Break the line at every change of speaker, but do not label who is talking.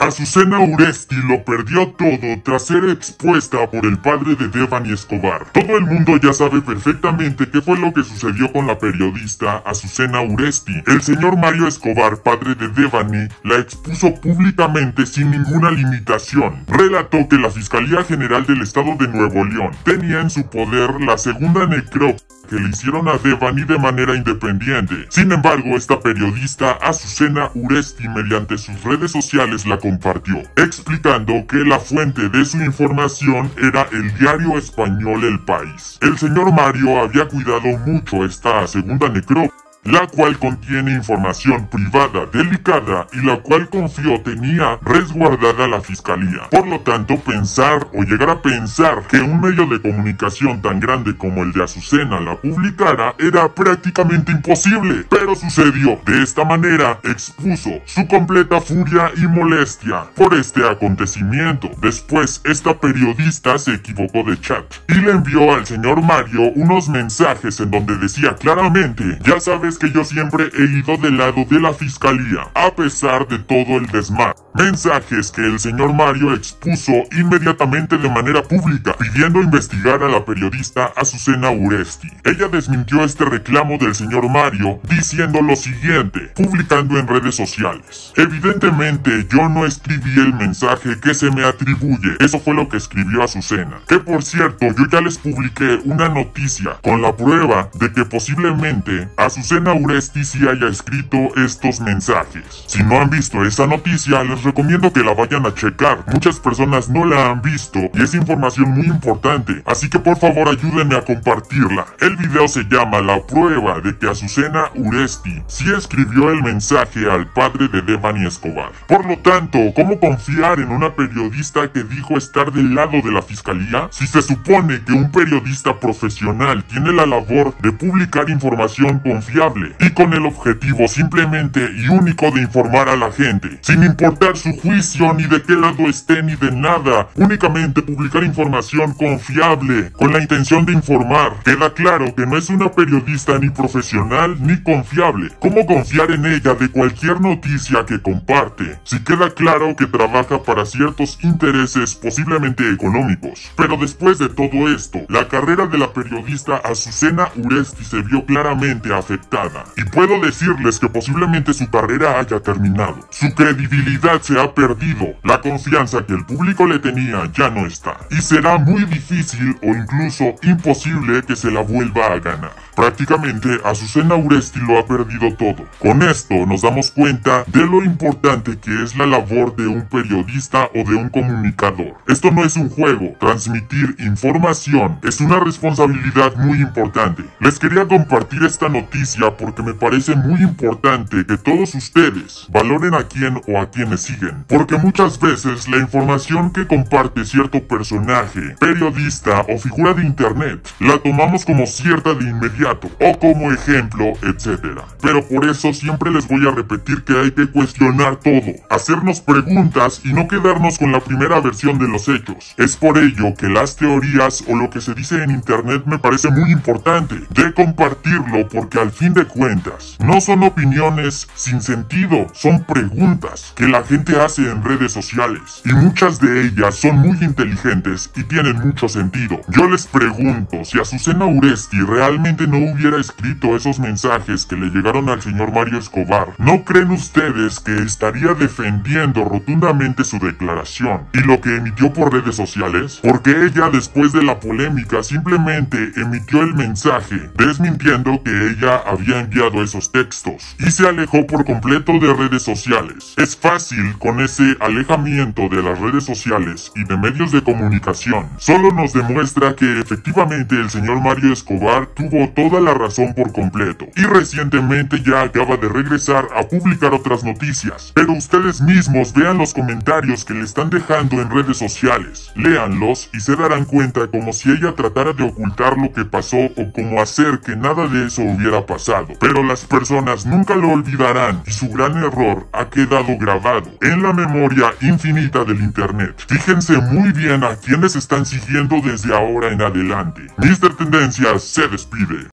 Azucena Uresti lo perdió todo tras ser expuesta por el padre de Devani Escobar. Todo el mundo ya sabe perfectamente qué fue lo que sucedió con la periodista Azucena Uresti. El señor Mario Escobar, padre de Devani, la expuso públicamente sin ninguna limitación. Relató que la Fiscalía General del Estado de Nuevo León tenía en su poder la segunda necropsia que le hicieron a Devani de manera independiente. Sin embargo, esta periodista Azucena Uresti mediante sus redes sociales la compartió, explicando que la fuente de su información era el diario español El País. El señor Mario había cuidado mucho esta segunda necropsia, la cual contiene información privada delicada y la cual confió tenía resguardada la fiscalía. Por lo tanto, pensar o llegar a pensar que un medio de comunicación tan grande como el de Azucena la publicara era prácticamente imposible. Pero sucedió. De esta manera expuso su completa furia y molestia por este acontecimiento. Después, esta periodista se equivocó de chat y le envió al señor Mario unos mensajes en donde decía claramente: ya sabes que yo siempre he ido del lado de la fiscalía, a pesar de todo el desmadre. Mensajes que el señor Mario expuso inmediatamente de manera pública, pidiendo investigar a la periodista Azucena Uresti. Ella desmintió este reclamo del señor Mario, diciendo lo siguiente, publicando en redes sociales: evidentemente yo no escribí el mensaje que se me atribuye. Eso fue lo que escribió Azucena. Que por cierto, yo ya les publiqué una noticia con la prueba de que posiblemente Azucena Uresti sí haya escrito estos mensajes. Si no han visto esa noticia, les recomiendo que la vayan a checar. Muchas personas no la han visto y es información muy importante, así que por favor ayúdenme a compartirla. El video se llama La prueba de que Azucena Uresti sí escribió el mensaje al padre de Devani Escobar. Por lo tanto, ¿cómo confiar en una periodista que dijo estar del lado de la fiscalía? Si se supone que un periodista profesional tiene la labor de publicar información confiable y con el objetivo simplemente y único de informar a la gente, sin importar su juicio ni de qué lado esté ni de nada, únicamente publicar información confiable con la intención de informar. Queda claro que no es una periodista ni profesional ni confiable. ¿Cómo confiar en ella de cualquier noticia que comparte? Si queda claro que trabaja para ciertos intereses posiblemente económicos. Pero después de todo esto, la carrera de la periodista Azucena Uresti se vio claramente afectada. Y puedo decirles que posiblemente su carrera haya terminado. Su credibilidad se ha perdido. La confianza que el público le tenía ya no está. Y será muy difícil o incluso imposible que se la vuelva a ganar. Prácticamente Azucena Uresti lo ha perdido todo. Con esto nos damos cuenta de lo importante que es la labor de un periodista o de un comunicador. Esto no es un juego. Transmitir información es una responsabilidad muy importante. Les quería compartir esta noticia porque me parece muy importante que todos ustedes valoren a quién o a quienes siguen. Porque muchas veces la información que comparte cierto personaje, periodista o figura de internet, la tomamos como cierta de inmediato o como ejemplo, etc. Pero por eso siempre les voy a repetir que hay que cuestionar todo, hacernos preguntas y no quedarnos con la primera versión de los hechos. Es por ello que las teorías o lo que se dice en internet me parece muy importante de compartirlo, porque al fin de cuentas no son opiniones sin sentido, son preguntas que la gente hace en redes sociales y muchas de ellas son muy inteligentes y tienen mucho sentido. Yo les pregunto, si Azucena Uresti realmente no hubiera escrito esos mensajes que le llegaron al señor Mario Escobar, ¿no creen ustedes que estaría defendiendo rotundamente su declaración y lo que emitió por redes sociales? Porque ella, después de la polémica, simplemente emitió el mensaje desmintiendo que ella había enviado esos textos y se alejó por completo de redes sociales. Es fácil con ese alejamiento de las redes sociales y de medios de comunicación. Solo nos demuestra que efectivamente el señor Mario Escobar tuvo toda la razón por completo. Y recientemente ya acaba de regresar a publicar otras noticias. Pero ustedes mismos vean los comentarios que le están dejando en redes sociales. Léanlos y se darán cuenta como si ella tratara de ocultar lo que pasó o como hacer que nada de eso hubiera pasado. Pero las personas nunca lo olvidarán y su gran error ha quedado grabado en la memoria infinita del internet. Fíjense muy bien a quienes están siguiendo desde ahora en adelante. Mr. Tendencias se despide.